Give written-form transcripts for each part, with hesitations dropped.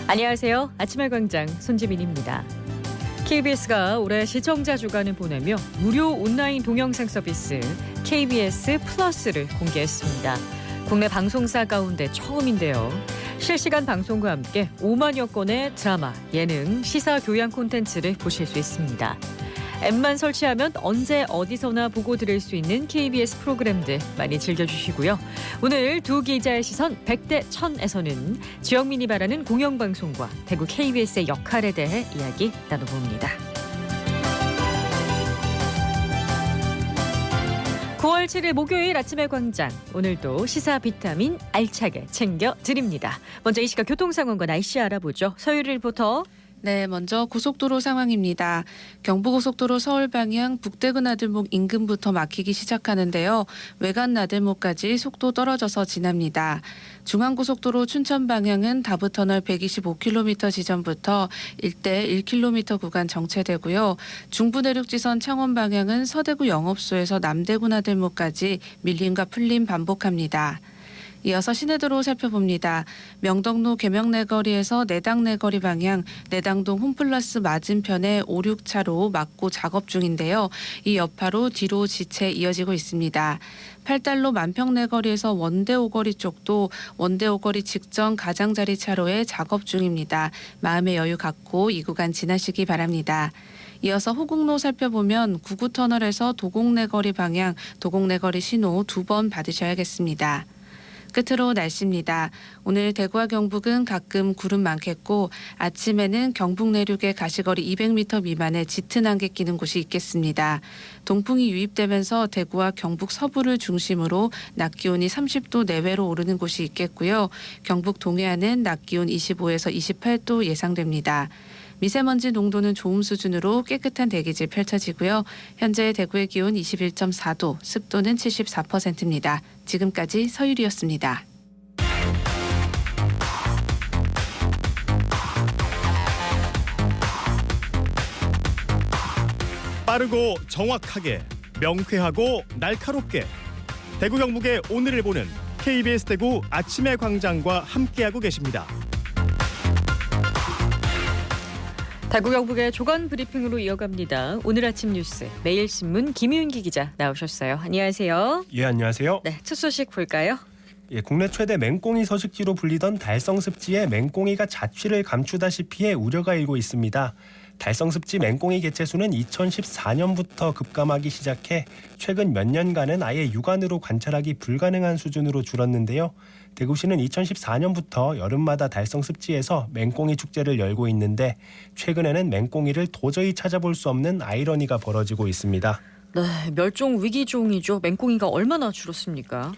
안녕하세요. 아침의 광장 손지민입니다. KBS가 올해 시청자 주간을 보내며 무료 온라인 동영상 서비스 KBS 플러스를 공개했습니다. 국내 방송사 가운데 처음인데요. 실시간 방송과 함께 5만여 건의 드라마, 예능, 시사, 교양 콘텐츠를 보실 수 있습니다. 앱만 설치하면 언제 어디서나 보고 들을 수 있는 KBS 프로그램들 많이 즐겨주시고요. 오늘 두 기자의 시선 100대 1000에서는 지역민이 바라는 공영방송과 대구 KBS의 역할에 대해 이야기 나눠봅니다. 9월 7일 목요일 아침의 광장. 오늘도 시사 비타민 알차게 챙겨드립니다. 먼저 이 시각 교통 상황과 날씨 알아보죠. 서유리 리포터. 네, 먼저 고속도로 상황입니다. 경부고속도로 서울 방향 북대구 나들목 인근부터 막히기 시작하는데요. 외관 나들목까지 속도 떨어져서 지납니다. 중앙고속도로 춘천 방향은 다부터널 125km 지점부터 일대 1km 구간 정체되고요. 중부내륙지선 창원 방향은 서대구 영업소에서 남대구 나들목까지 밀림과 풀림 반복합니다. 이어서 시내도로 살펴봅니다. 명덕로 계명내거리에서 내당내거리 방향 내당동 홈플러스 맞은편에 5, 6차로 막고 작업 중인데요. 이 여파로 뒤로 지체 이어지고 있습니다. 팔달로 만평내거리에서 원대오거리 쪽도 원대오거리 직전 가장자리 차로에 작업 중입니다. 마음의 여유 갖고 이 구간 지나시기 바랍니다. 이어서 호국로 살펴보면 구구터널에서 도곡내거리 방향 도곡내거리 신호 2번 받으셔야겠습니다. 끝으로 날씨입니다. 오늘 대구와 경북은 가끔 구름 많겠고 아침에는 경북 내륙의 가시거리 200m 미만의 짙은 안개 끼는 곳이 있겠습니다. 동풍이 유입되면서 대구와 경북 서부를 중심으로 낮 기온이 30도 내외로 오르는 곳이 있겠고요. 경북 동해안은 낮 기온 25에서 28도 예상됩니다. 미세먼지 농도는 좋음 수준으로 깨끗한 대기질 펼쳐지고요. 현재 대구의 기온 21.4도, 습도는 74%입니다. 지금까지 서유리였습니다. 빠르고 정확하게, 명쾌하고 날카롭게 대구 경북의 오늘을 보는 KBS 대구 아침의 광장과 함께하고 계십니다. 대구 경북의 조간 브리핑으로 이어갑니다. 오늘 아침 뉴스 매일신문 김윤기 기자 나오셨어요. 안녕하세요. 예, 안녕하세요. 네, 첫 소식 볼까요? 예, 국내 최대 맹꽁이 서식지로 불리던 달성습지에 맹꽁이가 자취를 감추다시피 해 우려가 일고 있습니다. 달성습지 맹꽁이 개체수는 2014년부터 급감하기 시작해 최근 몇 년간은 아예 육안으로 관찰하기 불가능한 수준으로 줄었는데요. 대구시는 2014년부터 여름마다 달성습지에서 맹꽁이 축제를 열고 있는데 최근에는 맹꽁이를 도저히 찾아볼 수 없는 아이러니가 벌어지고 있습니다. 네, 멸종 위기종이죠. 맹꽁이가 얼마나 줄었습니까?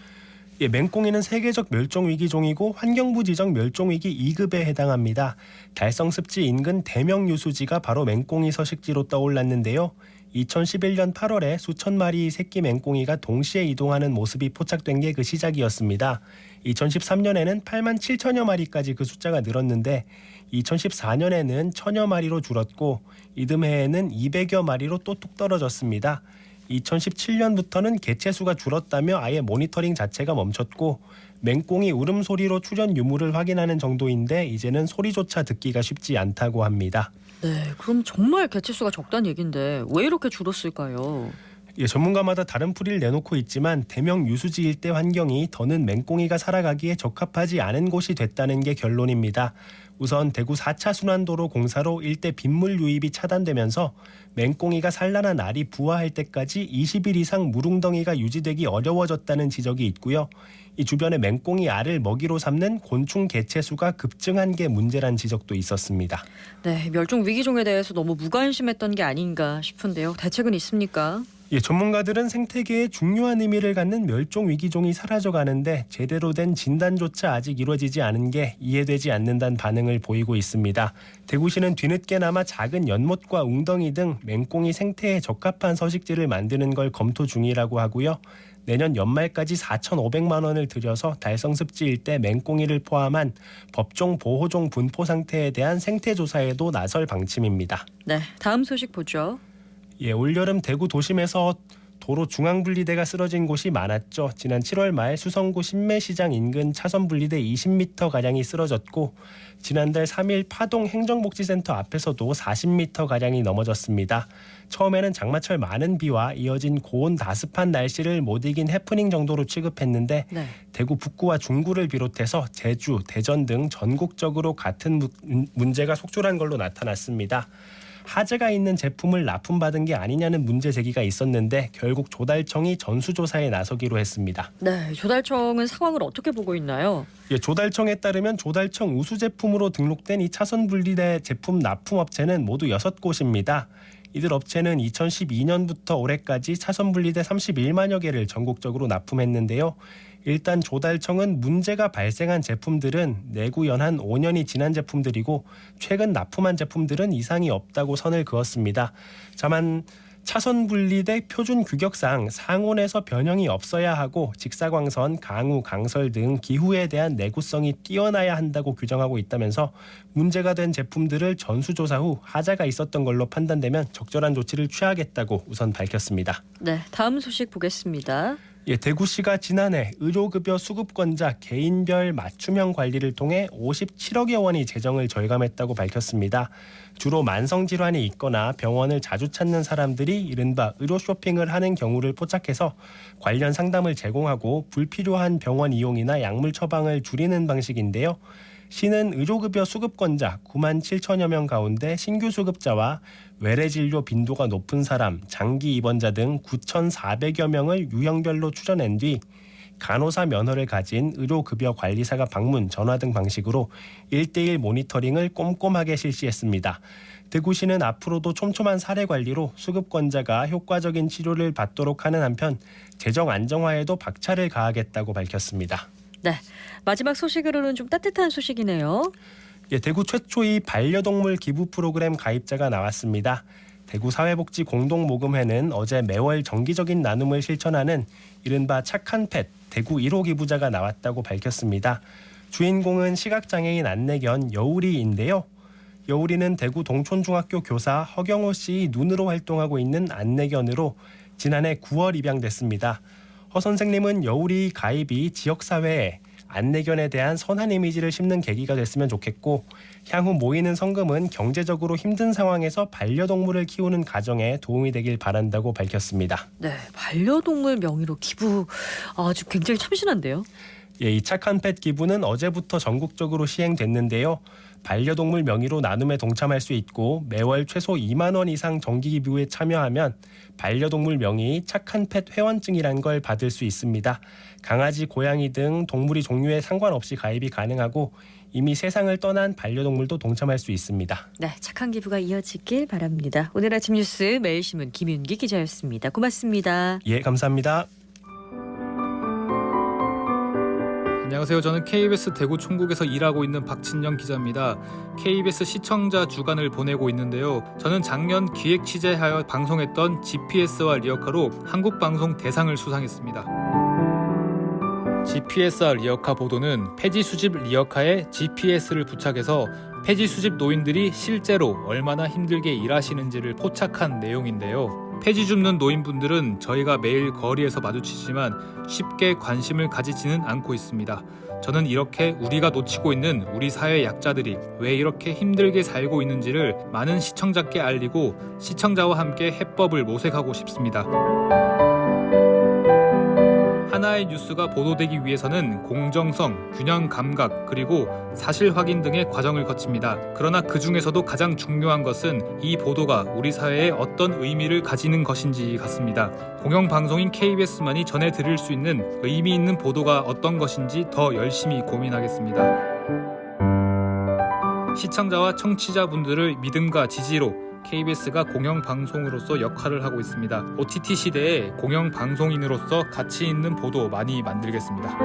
예, 맹꽁이는 세계적 멸종위기종이고 환경부 지정 멸종위기 2급에 해당합니다. 달성습지 인근 대명유수지가 바로 맹꽁이 서식지로 떠올랐는데요. 2011년 8월에 수천 마리의 새끼 맹꽁이가 동시에 이동하는 모습이 포착된 게 그 시작이었습니다. 2013년에는 8만 7천여 마리까지 그 숫자가 늘었는데 2014년에는 천여 마리로 줄었고 이듬해에는 200여 마리로 또 뚝 떨어졌습니다. 2017년부터는 개체수가 줄었다며 아예 모니터링 자체가 멈췄고 맹꽁이 울음소리로 출현 유무를 확인하는 정도인데 이제는 소리조차 듣기가 쉽지 않다고 합니다. 네, 그럼 정말 개체수가 적다는 얘긴데 왜 이렇게 줄었을까요? 예, 전문가마다 다른 풀이를 내놓고 있지만 대명 유수지 일대 환경이 더는 맹꽁이가 살아가기에 적합하지 않은 곳이 됐다는 게 결론입니다. 우선 대구 4차 순환도로 공사로 일대 빗물 유입이 차단되면서 맹꽁이가 산란한 알이 부화할 때까지 20일 이상 물웅덩이가 유지되기 어려워졌다는 지적이 있고요. 이 주변에 맹꽁이 알을 먹이로 삼는 곤충 개체수가 급증한 게 문제란 지적도 있었습니다. 네, 멸종 위기종에 대해서 너무 무관심했던 게 아닌가 싶은데요. 대책은 있습니까? 예, 전문가들은 생태계에 중요한 의미를 갖는 멸종위기종이 사라져가는데 제대로 된 진단조차 아직 이루어지지 않은 게 이해되지 않는다는 반응을 보이고 있습니다. 대구시는 뒤늦게나마 작은 연못과 웅덩이 등 맹꽁이 생태에 적합한 서식지를 만드는 걸 검토 중이라고 하고요. 내년 연말까지 4,500만 원을 들여서 달성습지 일대 맹꽁이를 포함한 법종 보호종 분포 상태에 대한 생태조사에도 나설 방침입니다. 네, 다음 소식 보죠. 예, 올여름 대구 도심에서 도로 중앙 분리대가 쓰러진 곳이 많았죠. 지난 7월 말 수성구 신매시장 인근 차선 분리대 20m 가량이 쓰러졌고 지난달 3일 파동 행정복지센터 앞에서도 40m 가량이 넘어졌습니다. 처음에는 장마철 많은 비와 이어진 고온 다습한 날씨를 못 이긴 해프닝 정도로 취급했는데 네. 대구 북구와 중구를 비롯해서 제주, 대전 등 전국적으로 같은 문제가 속출한 걸로 나타났습니다. 하자가 있는 제품을 납품받은 게 아니냐는 문제 제기가 있었는데 결국 조달청이 전수조사에 나서기로 했습니다. 네, 조달청은 상황을 어떻게 보고 있나요? 조달청에 따르면 조달청 우수 제품으로 등록된 이 차선 분리대 제품 납품업체는 모두 6곳입니다. 이들 업체는 2012년부터 올해까지 차선 분리대 31만여 개를 전국적으로 납품했는데요. 일단 조달청은 문제가 발생한 제품들은 내구 연한 5년이 지난 제품들이고 최근 납품한 제품들은 이상이 없다고 선을 그었습니다. 다만 차선 분리대 표준 규격상 상온에서 변형이 없어야 하고 직사광선, 강우, 강설 등 기후에 대한 내구성이 뛰어나야 한다고 규정하고 있다면서 문제가 된 제품들을 전수조사 후 하자가 있었던 걸로 판단되면 적절한 조치를 취하겠다고 우선 밝혔습니다. 네, 다음 소식 보겠습니다. 대구시가 지난해 의료급여 수급권자 개인별 맞춤형 관리를 통해 57억여 원의 재정을 절감했다고 밝혔습니다. 주로 만성질환이 있거나 병원을 자주 찾는 사람들이 이른바 의료 쇼핑을 하는 경우를 포착해서 관련 상담을 제공하고 불필요한 병원 이용이나 약물 처방을 줄이는 방식인데요. 시는 의료급여 수급권자 9만 7천여 명 가운데 신규 수급자와 외래진료 빈도가 높은 사람, 장기 입원자 등 9,400여 명을 유형별로 추려낸 뒤 간호사 면허를 가진 의료급여 관리사가 방문, 전화 등 방식으로 1:1 모니터링을 꼼꼼하게 실시했습니다. 대구시는 앞으로도 촘촘한 사례 관리로 수급권자가 효과적인 치료를 받도록 하는 한편 재정 안정화에도 박차를 가하겠다고 밝혔습니다. 네, 마지막 소식으로는 좀 따뜻한 소식이네요. 대구 최초의 반려동물 기부 프로그램 가입자가 나왔습니다. 대구 사회복지 공동모금회는 어제 매월 정기적인 나눔을 실천하는 이른바 착한 펫 대구 1호 기부자가 나왔다고 밝혔습니다. 주인공은 시각장애인 안내견 여우리인데요. 여우리는 대구 동촌중학교 교사 허경호 씨의 눈으로 활동하고 있는 안내견으로 지난해 9월 입양됐습니다. 허 선생님은 여우리 가입이 지역사회에 안내견에 대한 선한 이미지를 심는 계기가 됐으면 좋겠고 향후 모이는 성금은 경제적으로 힘든 상황에서 반려동물을 키우는 가정에 도움이 되길 바란다고 밝혔습니다. 네, 반려동물 명의로 기부 아주 굉장히 참신한데요. 이 착한 펫 기부는 어제부터 전국적으로 시행됐는데요. 반려동물 명의로 나눔에 동참할 수 있고 매월 최소 2만 원 이상 정기 기부에 참여하면 반려동물 명의 착한 펫 회원증이란 걸 받을 수 있습니다. 강아지, 고양이 등 동물이 종류에 상관없이 가입이 가능하고 이미 세상을 떠난 반려동물도 동참할 수 있습니다. 네, 착한 기부가 이어지길 바랍니다. 오늘 아침 뉴스 매일신문 김윤기 기자였습니다. 고맙습니다. 예, 감사합니다. 안녕하세요. 저는 KBS 대구 총국에서 일하고 있는 박진영 기자입니다. KBS 시청자 주간을 보내고 있는데요. 저는 작년 기획 취재하여 방송했던 GPS와 리어카로 한국방송 대상을 수상했습니다. GPS와 리어카 보도는 폐지 수집 리어카에 GPS를 부착해서 폐지 수집 노인들이 실제로 얼마나 힘들게 일하시는지를 포착한 내용인데요. 폐지 줍는 노인분들은 저희가 매일 거리에서 마주치지만 쉽게 관심을 가지지는 않고 있습니다. 저는 이렇게 우리가 놓치고 있는 우리 사회 약자들이 왜 이렇게 힘들게 살고 있는지를 많은 시청자께 알리고 시청자와 함께 해법을 모색하고 싶습니다. 하나의 뉴스가 보도되기 위해서는 공정성, 균형 감각, 그리고 사실 확인 등의 과정을 거칩니다. 그러나 그 중에서도 가장 중요한 것은 이 보도가 우리 사회에 어떤 의미를 가지는 것인지 같습니다. 공영방송인 KBS만이 전해드릴 수 있는 의미 있는 보도가 어떤 것인지 더 열심히 고민하겠습니다. 시청자와 청취자분들의 믿음과 지지로 KBS가 공영방송으로서 역할을 하고 있습니다. OTT 시대에 공영방송인으로서 가치 있는 보도 많이 만들겠습니다.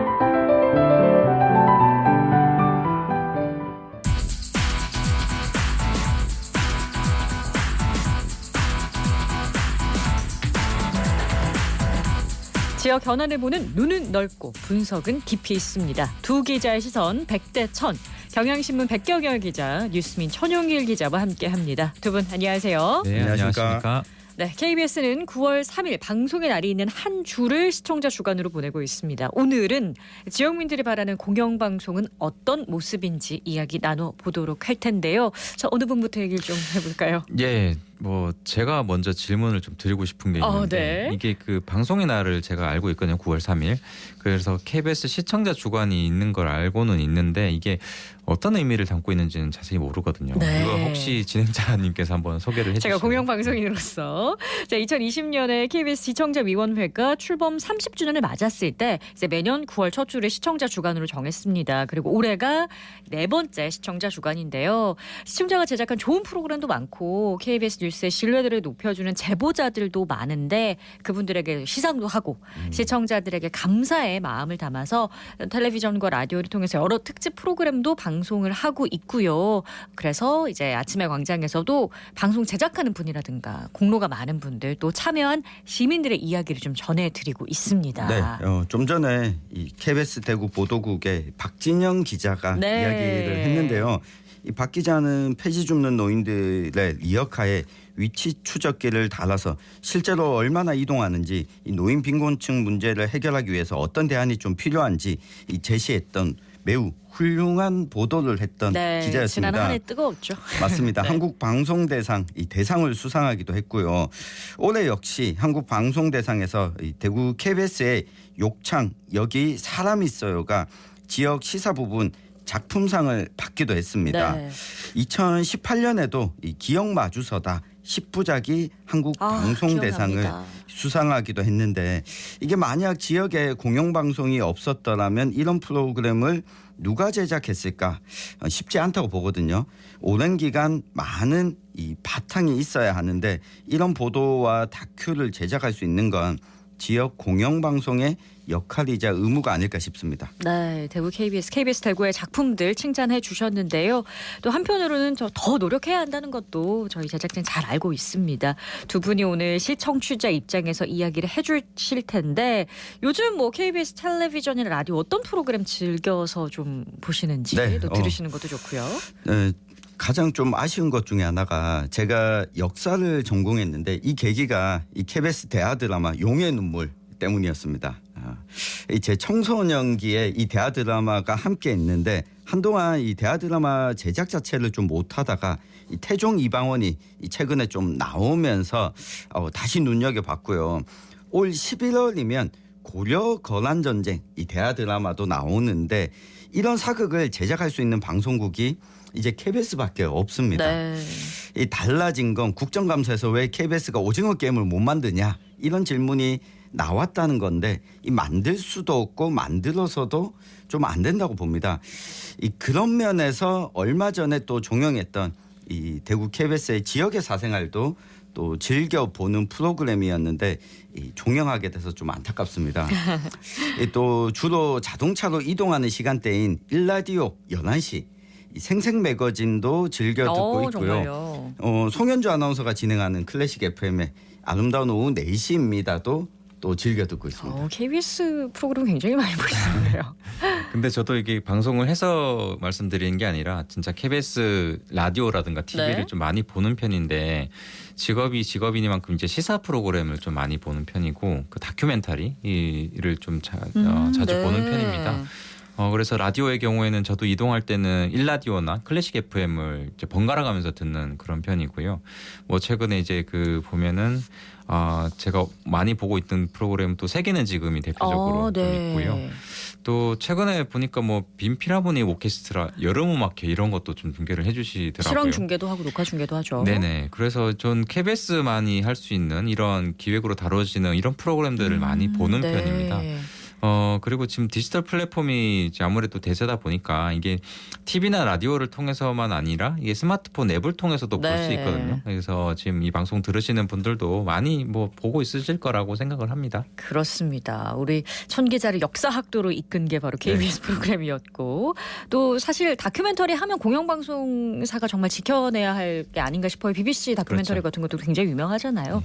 지역 현안을 보는 눈은 넓고 분석은 깊이 있습니다. 두 기자의 시선 100대 1000. 경향신문 백경열 기자, 뉴스민 천용길 기자와 함께합니다. 두 분 안녕하세요. 네, 안녕하십니까. 네, KBS는 9월 3일 방송의 날이 있는 한 주를 시청자 주간으로 보내고 있습니다. 오늘은 지역민들이 바라는 공영방송은 어떤 모습인지 이야기 나눠보도록 할 텐데요. 자, 어느 분부터 얘기를 좀 해볼까요? 예, 뭐 제가 먼저 질문을 좀 드리고 싶은 게 있는데 네. 이게 그 방송의 날을 제가 알고 있거든요. 9월 3일. 그래서 KBS 시청자 주간이 있는 걸 알고는 있는데 이게 어떤 의미를 담고 있는지는 자세히 모르거든요. 네. 이거 혹시 진행자님께서 한번 소개를 해주시죠. 제가 공영방송인으로서 2020년에 KBS 시청자위원회가 출범 30주년을 맞았을 때 이제 매년 9월 첫 주를 시청자 주간으로 정했습니다. 그리고 올해가 네 번째 시청자 주간인데요. 시청자가 제작한 좋은 프로그램도 많고 KBS 뉴스의 신뢰도를 높여주는 제보자들도 많은데 그분들에게 시상도 하고 시청자들에게 감사의 마음을 담아서 텔레비전과 라디오를 통해서 여러 특집 프로그램도 방송을 하고 있고요. 그래서 이제 아침의 광장에서도 방송 제작하는 분이라든가 공로가 많은 분들 또 참여한 시민들의 이야기를 좀 전해드리고 있습니다. 네, 좀 전에 이 KBS 대구 보도국의 박진영 기자가 네. 이야기를 했는데요. 이 박 기자는 폐지 줍는 노인들의 리어카에 위치 추적기를 달아서 실제로 얼마나 이동하는지 이 노인 빈곤층 문제를 해결하기 위해서 어떤 대안이 좀 필요한지 이 제시했던 매우 훌륭한 보도를 했던 네, 기자였습니다. 지난 한 해 뜨거웠죠. 맞습니다. 네. 한국방송대상 이 대상을 수상하기도 했고요. 올해 역시 한국방송대상에서 이 대구 KBS의 욕창 여기 사람 있어요가 지역 시사 부분 작품상을 받기도 했습니다. 네. 2018년에도 이 기억 마주서다 10부작이 한국방송대상을 기억납니다. 수상하기도 했는데 이게 만약 지역에 공영방송이 없었더라면 이런 프로그램을 누가 제작했을까 쉽지 않다고 보거든요. 오랜 기간 많은 이 바탕이 있어야 하는데 이런 보도와 다큐를 제작할 수 있는 건 지역 공영방송의 역할이자 의무가 아닐까 싶습니다. 네, 대구 KBS 대구의 작품들 칭찬해 주셨는데요. 또 한편으로는 더 노력해야 한다는 것도 저희 제작진 잘 알고 있습니다. 두 분이 오늘 시청취자 입장에서 이야기를 해주실 텐데 요즘 뭐 KBS 텔레비전이나 라디오 어떤 프로그램 즐겨서 좀 보시는지 네, 또 들으시는 것도 좋고요. 가장 좀 아쉬운 것 중에 하나가 제가 역사를 전공했는데 이 계기가 이 KBS 대하 드라마 용의 눈물 때문이었습니다. 제 청소년기에 이 대하 드라마가 함께 있는데 한동안 이 대하 드라마 제작 자체를 좀 못하다가 이 태종 이방원이 최근에 좀 나오면서 다시 눈여겨봤고요. 올 11월이면 고려 거란 전쟁 이 대하 드라마도 나오는데 이런 사극을 제작할 수 있는 방송국이 이제 KBS밖에 없습니다. 네. 이 달라진 건 국정감사에서 왜 KBS가 오징어 게임을 못 만드냐 이런 질문이 나왔다는 건데 이 만들 수도 없고 만들어서도 좀 안 된다고 봅니다. 이 그런 면에서 얼마 전에 또 종영했던 이 대구 KBS의 지역의 사생활도 또 즐겨보는 프로그램이었는데 이 종영하게 돼서 좀 안타깝습니다. 또 주로 자동차로 이동하는 시간대인 일라디오 11시 이 생생 매거진도 즐겨 듣고 있고요. 정말요. 송현주 아나운서가 진행하는 클래식 FM의 아름다운 오후 4시입니다도 또 즐겨 듣고 있습니다. KBS 프로그램 굉장히 많이 보시는데요. 근데 저도 이게 방송을 해서 말씀드리는 게 아니라 진짜 KBS 라디오라든가 TV를 네. 좀 많이 보는 편인데 직업이니만큼 이제 시사 프로그램을 좀 많이 보는 편이고 그 다큐멘터리를 좀 자주 네. 보는 편입니다. 그래서 라디오의 경우에는 저도 이동할 때는 일라디오나 클래식 FM을 이제 번갈아 가면서 듣는 그런 편이고요. 뭐 최근에 이제 그 보면은 제가 많이 보고 있던 프로그램 또 세계는 지금이 대표적으로 좀 네. 있고요. 또 최근에 보니까 뭐 빈피라보니 오케스트라 여름음악회 이런 것도 좀 중계를 해주시더라고요. 실황 중계도 하고 녹화 중계도 하죠. 네네. 그래서 전 KBS만이 할 수 있는 이런 기획으로 다뤄지는 이런 프로그램들을 많이 보는 네. 편입니다. 그리고 지금 디지털 플랫폼이 이제 아무래도 대세다 보니까 이게 TV나 라디오를 통해서만 아니라 이게 스마트폰 앱을 통해서도 볼 수 네. 있거든요. 그래서 지금 이 방송 들으시는 분들도 많이 뭐 보고 있으실 거라고 생각을 합니다. 그렇습니다. 우리 천 기자를 역사학도로 이끈 게 바로 KBS 프로그램이었고 또 사실 다큐멘터리 하면 공영방송사가 정말 지켜내야 할 게 아닌가 싶어요. BBC 다큐멘터리 그렇죠. 같은 것도 굉장히 유명하잖아요.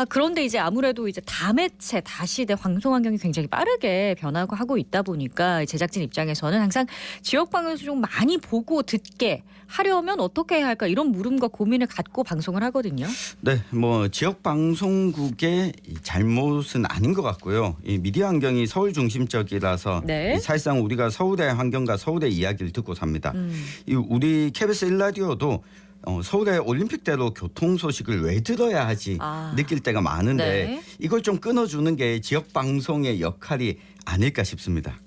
그런데 이제 아무래도 이제 다매체, 다시대 방송 환경이 굉장히 빠르게 빠르게 변하고 하고 있다 보니까 제작진 입장에서는 항상 지역 방송을 좀 많이 보고 듣게 하려면 어떻게 해야 할까 이런 물음과 고민을 갖고 방송을 하거든요. 네, 뭐 지역 방송국의 잘못은 아닌 것 같고요. 이 미디어 환경이 서울 중심적이라서 네. 사실상 우리가 서울의 환경과 서울의 이야기를 듣고 삽니다. 이 우리 KBS 1라디오도 서울의 올림픽대로 교통 소식을 왜 들어야 하지 느낄 때가 많은데 네. 이걸 좀 끊어주는 게 지역 방송의 역할이 아닐까 싶습니다.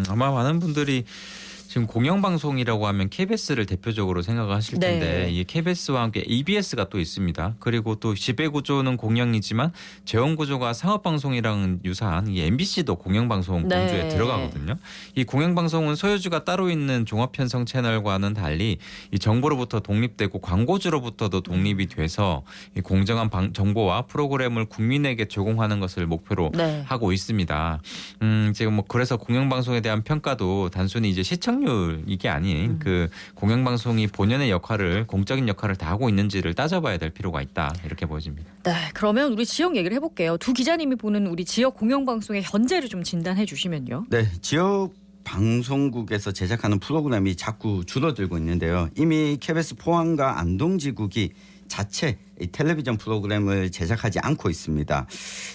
아마 많은 분들이 지금 공영방송이라고 하면 KBS를 대표적으로 생각을 하실 텐데 네. 이 KBS와 함께 EBS가 또 있습니다. 그리고 또 지배구조는 공영이지만 재원구조가 상업방송이랑 유사한 이 MBC도 공영방송 네. 범주에 들어가거든요. 이 공영방송은 소유주가 따로 있는 종합편성 채널과는 달리 이 정보로부터 독립되고 광고주로부터도 독립이 돼서 이 공정한 정보와 프로그램을 국민에게 제공하는 것을 목표로 네. 하고 있습니다. 지금 뭐 그래서 공영방송에 대한 평가도 단순히 이제 시청률 이게 아닌 그 공영방송이 본연의 역할을 공적인 역할을 다 하고 있는지를 따져봐야 될 필요가 있다 이렇게 보여집니다. 네, 그러면 우리 지역 얘기를 해볼게요. 두 기자님이 보는 우리 지역 공영방송의 현재를 좀 진단해 주시면요. 네, 지역 방송국에서 제작하는 프로그램이 자꾸 줄어들고 있는데요. 이미 KBS 포항과 안동지국이 자체 이 텔레비전 프로그램을 제작하지 않고 있습니다.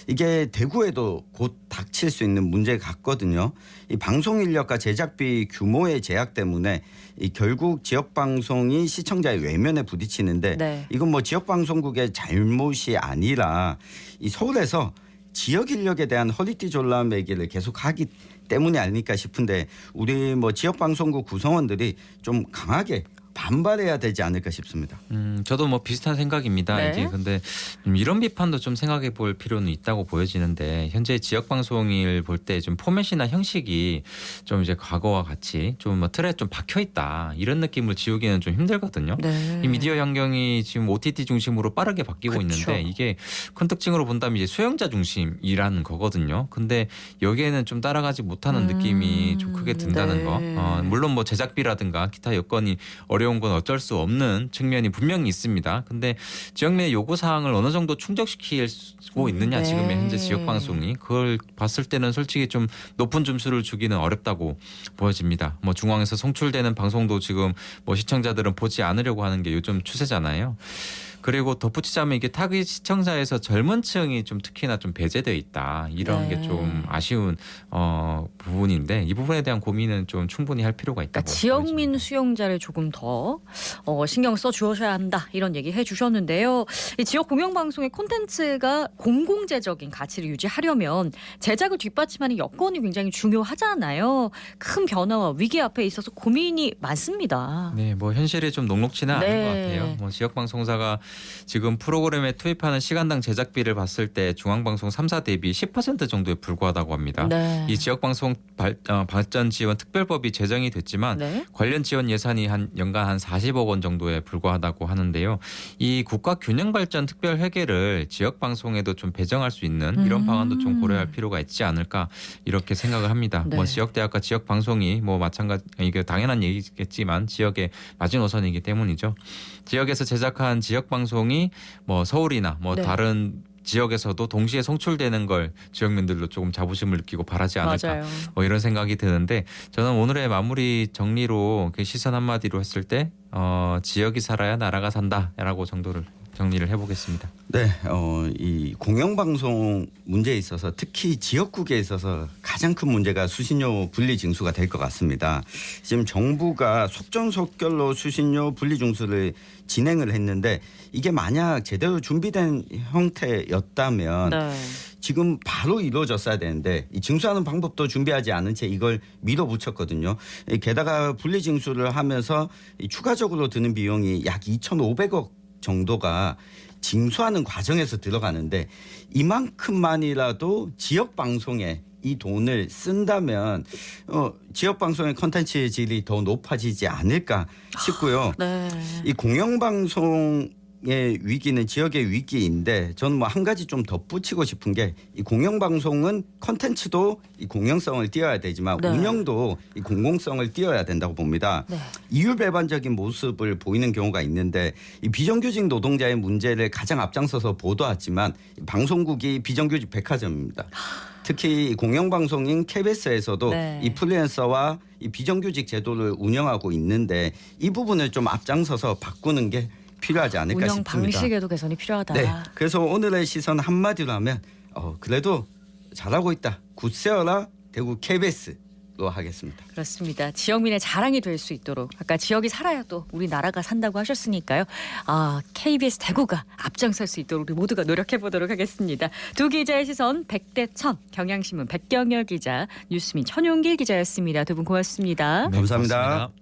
이게 대구에도 곧 닥칠 수 있는 문제 같거든요. 이 방송 인력과 제작비 규모의 제약 때문에 이 결국 지역 방송이 시청자의 외면에 부딪히는데 네. 이건 뭐 지역 방송국의 잘못이 아니라 이 서울에서 지역 인력에 대한 허리띠 졸라매기를 계속하기 때문이 아닐까 싶은데 우리 뭐 지역 방송국 구성원들이 좀 강하게 반발해야 되지 않을까 싶습니다. 저도 뭐 비슷한 생각입니다. 네. 이게 근데 이런 비판도 좀 생각해 볼 필요는 있다고 보여지는데 현재 지역 방송을 볼 때 좀 포맷이나 형식이 좀 이제 과거와 같이 좀 뭐 틀에 좀 박혀 있다 이런 느낌을 지우기는 좀 힘들거든요. 네. 이 미디어 환경이 지금 OTT 중심으로 빠르게 바뀌고 그쵸. 있는데 이게 큰 특징으로 본다면 이제 수용자 중심이라는 거거든요. 근데 여기에는 좀 따라가지 못하는 느낌이 좀 크게 든다는 네. 거. 물론 뭐 제작비라든가 기타 여건이 어려운 건 어쩔 수 없는 측면이 분명히 있습니다. 근데 지역 내 요구 사항을 어느 정도 충족시키고 있느냐 네. 지금의 현재 지역 방송이 그걸 봤을 때는 솔직히 좀 높은 점수를 주기는 어렵다고 보여집니다. 뭐 중앙에서 송출되는 방송도 지금 뭐 시청자들은 보지 않으려고 하는 게 요즘 추세잖아요. 그리고 덧붙이자면 이게 타깃 시청자에서 젊은 층이 좀 특히나 좀 배제되어 있다. 이런 네. 게 좀 아쉬운 부분인데 이 부분에 대한 고민은 좀 충분히 할 필요가 있다고 그러니까 지역민 보여집니다. 수용자를 조금 더 신경 써 주셔야 한다 이런 얘기 해주셨는데요. 이 지역 공영방송의 콘텐츠가 공공재적인 가치를 유지하려면 제작을 뒷받침하는 여건이 굉장히 중요하잖아요. 큰 변화와 위기 앞에 있어서 고민이 많습니다. 네, 뭐 현실이 좀 녹록지는 않은 네. 것 같아요. 뭐 지역 방송사가 지금 프로그램에 투입하는 시간당 제작비를 봤을 때 중앙방송 3사 대비 10% 정도에 불과하다고 합니다. 네. 이 지역방송 발전 지원 특별법이 제정이 됐지만 네. 관련 지원 예산이 한 연간 한 40억 원 정도에 불과하다고 하는데요. 이 국가 균형 발전 특별 회계를 지역 방송에도 좀 배정할 수 있는 이런 방안도 좀 고려할 필요가 있지 않을까 이렇게 생각을 합니다. 네. 뭐 지역 대학과 지역 방송이 뭐 마찬가지 이게 당연한 얘기겠지만 지역의 마지노선이기 때문이죠. 지역에서 제작한 지역 방송이 뭐 서울이나 뭐 네. 다른 지역에서도 동시에 송출되는 걸 지역민들도 조금 자부심을 느끼고 바라지 않을까 맞아요. 뭐 이런 생각이 드는데 저는 오늘의 마무리 정리로 시선 한마디로 했을 때 지역이 살아야 나라가 산다라고 정리를 해보겠습니다. 네, 이 공영방송 문제에 있어서 특히 지역국에 있어서 가장 큰 문제가 수신료 분리징수가 될 것 같습니다. 지금 정부가 속전속결로 수신료 분리징수를 진행을 했는데 이게 만약 제대로 준비된 형태였다면 네. 지금 바로 이루어졌어야 되는데 이 징수하는 방법도 준비하지 않은 채 이걸 밀어붙였거든요. 게다가 분리징수를 하면서 추가적으로 드는 비용이 약 2,500억 정도가 징수하는 과정에서 들어가는데 이만큼만이라도 지역 방송에 이 돈을 쓴다면 지역 방송의 콘텐츠의 질이 더 높아지지 않을까 싶고요. 네. 이 공영방송 위기는 지역의 위기인데 저는 뭐 한 가지 좀 덧붙이고 싶은 게 이 공영방송은 콘텐츠도 이 공영성을 띄어야 되지만 네. 운영도 이 공공성을 띄어야 된다고 봅니다. 네. 이율배반적인 모습을 보이는 경우가 있는데 이 비정규직 노동자의 문제를 가장 앞장서서 보도하지만 방송국이 비정규직 백화점입니다. 특히 공영방송인 KBS에서도 네. 이 프리랜서와 이 비정규직 제도를 운영하고 있는데 이 부분을 좀 앞장서서 바꾸는 게 필요하지 않을까 운영 싶습니다. 방식에도 개선이 필요하다. 네, 그래서 오늘의 시선 한마디로 하면 그래도 잘하고 있다. 굿세어라 대구 KBS로 하겠습니다. 그렇습니다. 지역민의 자랑이 될 수 있도록 아까 지역이 살아야 또 우리나라가 산다고 하셨으니까요. KBS 대구가 앞장설 수 있도록 우리 모두가 노력해 보도록 하겠습니다. 두 기자의 시선 100대 1000 경향신문 백경열 기자, 뉴스민 천용길 기자였습니다. 두 분 고맙습니다. 네, 감사합니다. 고맙습니다.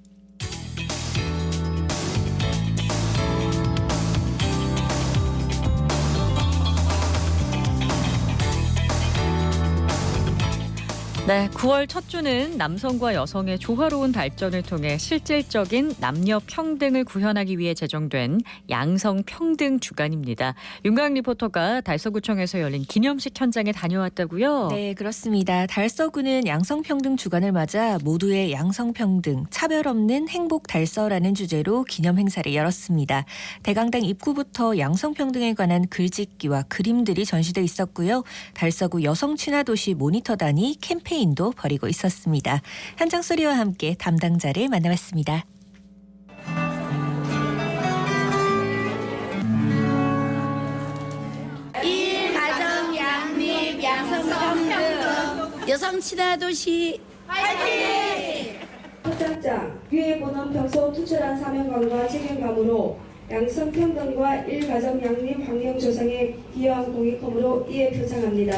네, 9월 첫 주는 남성과 여성의 조화로운 발전을 통해 실질적인 남녀 평등을 구현하기 위해 제정된 양성평등 주간입니다. 윤강 리포터가 달서구청에서 열린 기념식 현장에 다녀왔다고요? 네, 그렇습니다. 달서구는 양성평등 주간을 맞아 모두의 양성평등, 차별 없는 행복 달서라는 주제로 기념 행사를 열었습니다. 대강당 입구부터 양성평등에 관한 글짓기와 그림들이 전시돼 있었고요. 달서구 여성친화도시 모니터단이 캠페인도 벌이고 있었습니다. 현장 소리와 함께 담당자를 만나봤습니다. 가정 양립 양성평등 여성 친화도시 화이팅! 협작장 위에보는 평소 투철한 사명감과 책임감으로 양성평등과 일가정 양립 환경 조성에 기여한 공익금으로 이에 표창합니다.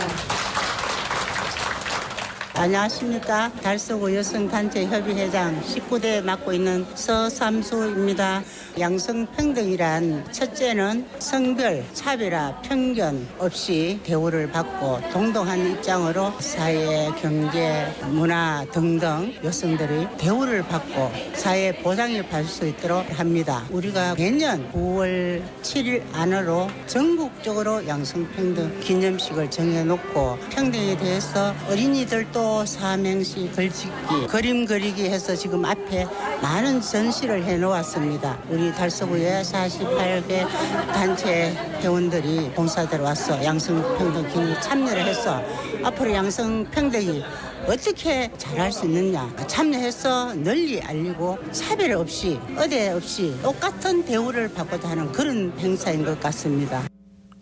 안녕하십니까. 달서구 여성단체협의회장 19대 맡고 있는 서삼수입니다. 양성평등이란 첫째는 성별, 차별화, 편견 없이 대우를 받고 동등한 입장으로 사회, 경제, 문화 등등 여성들이 대우를 받고 사회 보장을 받을 수 있도록 합니다. 우리가 매년 9월 7일 안으로 전국적으로 양성평등 기념식을 정해놓고 평등에 대해서 어린이들도 삼행시, 글짓기, 그림 그리기 해서 지금 앞에 많은 전시를 해놓았습니다. 우리 달서구에 48개 단체 회원들이 봉사대로 와서 양성평등 기념에 참여를 해서 앞으로 양성평등이 어떻게 잘할 수 있느냐 참여해서 널리 알리고 차별 없이 의대 없이 똑같은 대우를 받고자 하는 그런 행사인 것 같습니다.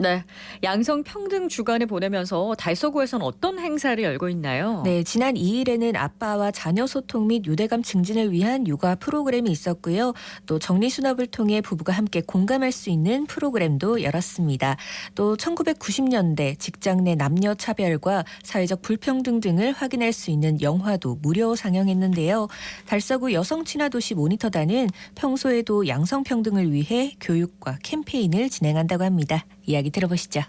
네, 양성평등 주간을 보내면서 달서구에서는 어떤 행사를 열고 있나요? 네, 지난 2일에는 아빠와 자녀 소통 및 유대감 증진을 위한 육아 프로그램이 있었고요. 또 정리수납을 통해 부부가 함께 공감할 수 있는 프로그램도 열었습니다. 또 1990년대 직장 내 남녀 차별과 사회적 불평등 등을 확인할 수 있는 영화도 무료 상영했는데요. 달서구 여성친화도시 모니터단은 평소에도 양성평등을 위해 교육과 캠페인을 진행한다고 합니다. 이야기 들어보시죠.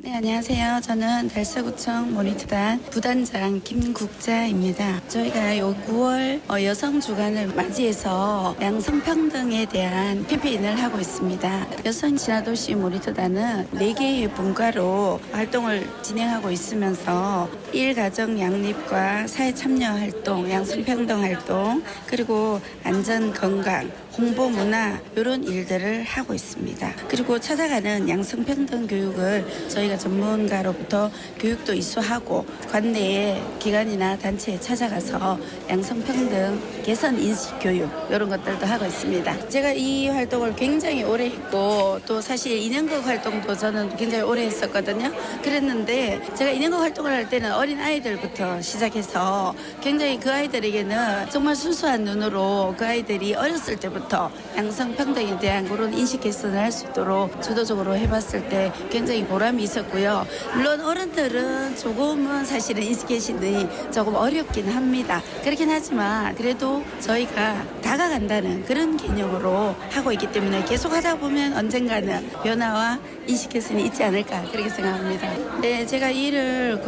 네, 안녕하세요. 저는 달서구청 모니터단 부단장 김국자입니다. 저희가 요 9월 여성 주간을 맞이해서 양성평등에 대한 캠페인을 하고 있습니다. 여성 친화도시 모니터단은 4개의 분과로 활동을 진행하고 있으면서 일가정 양립과 사회 참여 활동, 양성평등 활동, 그리고 안전 건강, 홍보 문화 이런 일들을 하고 있습니다. 그리고 찾아가는 양성평등 교육을 저희가 전문가로부터 교육도 이수하고 관내의 기관이나 단체에 찾아가서 양성평등 개선 인식 교육 이런 것들도 하고 있습니다. 제가 이 활동을 굉장히 오래 했고 또 사실 인형극 활동도 저는 굉장히 오래 했었거든요. 그랬는데 제가 인형극 활동을 할 때는 어린 아이들부터 시작해서 굉장히 그 아이들에게는 정말 순수한 눈으로 그 아이들이 어렸을 때부터 양성평등에 대한 그런 인식 개선을 할 수 있도록 주도적으로 해봤을 때 굉장히 보람이 있었고요. 물론 어른들은 조금은 사실은 인식 개선이 조금 어렵긴 합니다. 그렇긴 하지만 그래도 저희가 다가간다는 그런 개념으로 하고 있기 때문에 계속 하다 보면 언젠가는 변화와 인식 개선이 있지 않을까 그렇게 생각합니다. 네, 제가 이 일을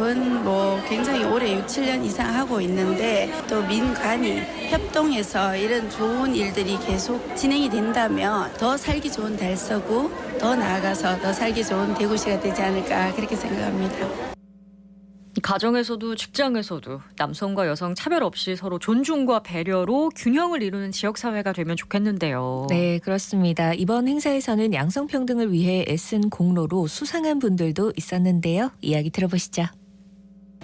굉장히 오래 6, 7년 이상 하고 있는데 또 민관이 협동해서 이런 좋은 일들이 계속 계속 진행이 된다면 더 살기 좋은 달서구, 더 나아가서 더 살기 좋은 대구시가 되지 않을까 그렇게 생각합니다. 가정에서도 직장에서도 남성과 여성 차별 없이 서로 존중과 배려로 균형을 이루는 지역사회가 되면 좋겠는데요. 네, 그렇습니다. 이번 행사에서는 양성평등을 위해 애쓴 공로로 수상한 분들도 있었는데요. 이야기 들어보시죠.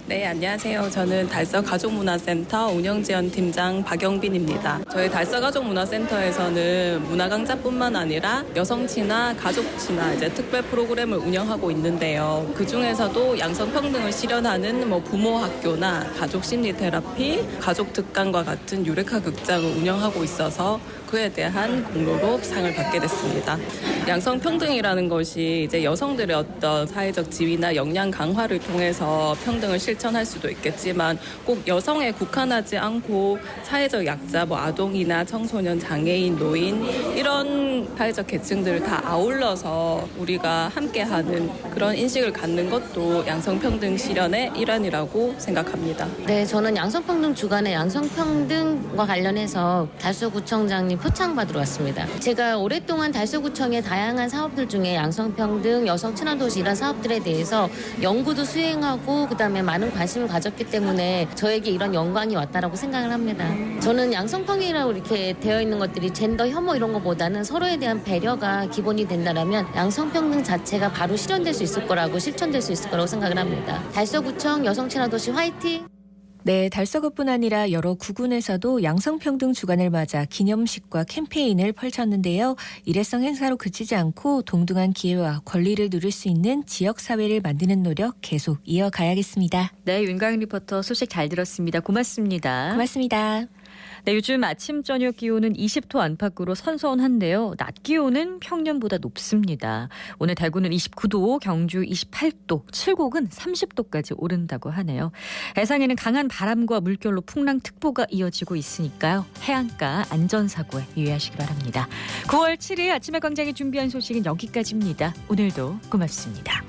네, 안녕하세요. 저는 달서 가족문화센터 운영지원팀장 박영빈입니다. 저희 달서 가족문화센터에서는 문화강좌뿐만 아니라 여성 친화, 가족 친화 이제 특별 프로그램을 운영하고 있는데요. 그 중에서도 양성평등을 실현하는 부모 학교나 가족 심리 테라피, 가족 특강과 같은 유레카 극장을 운영하고 있어서 그에 대한 공로로 상을 받게 됐습니다. 양성평등이라는 것이 이제 여성들의 어떤 사회적 지위나 역량 강화를 통해서 평등을 실천할 수도 있겠지만 꼭 여성에 국한하지 않고 사회적 약자, 아동이나 청소년, 장애인, 노인 이런 사회적 계층들을 다 아울러서 우리가 함께하는 그런 인식을 갖는 것도 양성평등 실현의 일환이라고 생각합니다. 네, 저는 양성평등 주간에 양성평등과 관련해서 달서구청장님 표창받으러 왔습니다. 제가 오랫동안 달서구청의 다양한 사업들 중에 양성평등, 여성 친화도시 이런 사업들에 대해서 연구도 수행하고 그다음에 많은 관심을 가졌기 때문에 저에게 이런 영광이 왔다라고 생각을 합니다. 저는 양성평등이라고 이렇게 되어 있는 것들이 젠더 혐오 이런 것보다는 서로에 대한 배려가 기본이 된다라면 양성평등 자체가 바로 실현될 수 있을 거라고 실천될 수 있을 거라고 생각을 합니다. 달서구청 여성 친화도시 화이팅! 네, 달서구뿐 아니라 여러 구군에서도 양성평등 주간을 맞아 기념식과 캠페인을 펼쳤는데요. 일회성 행사로 그치지 않고 동등한 기회와 권리를 누릴 수 있는 지역사회를 만드는 노력 계속 이어가야겠습니다. 네, 윤가영 리포터 소식 잘 들었습니다. 고맙습니다. 고맙습니다. 네, 요즘 아침 저녁 기온은 20도 안팎으로 선선한데요. 낮 기온은 평년보다 높습니다. 오늘 대구는 29도, 경주 28도, 칠곡은 30도까지 오른다고 하네요. 해상에는 강한 바람과 물결로 풍랑특보가 이어지고 있으니까요. 해안가 안전사고에 유의하시기 바랍니다. 9월 7일 아침에 광장에 준비한 소식은 여기까지입니다. 오늘도 고맙습니다.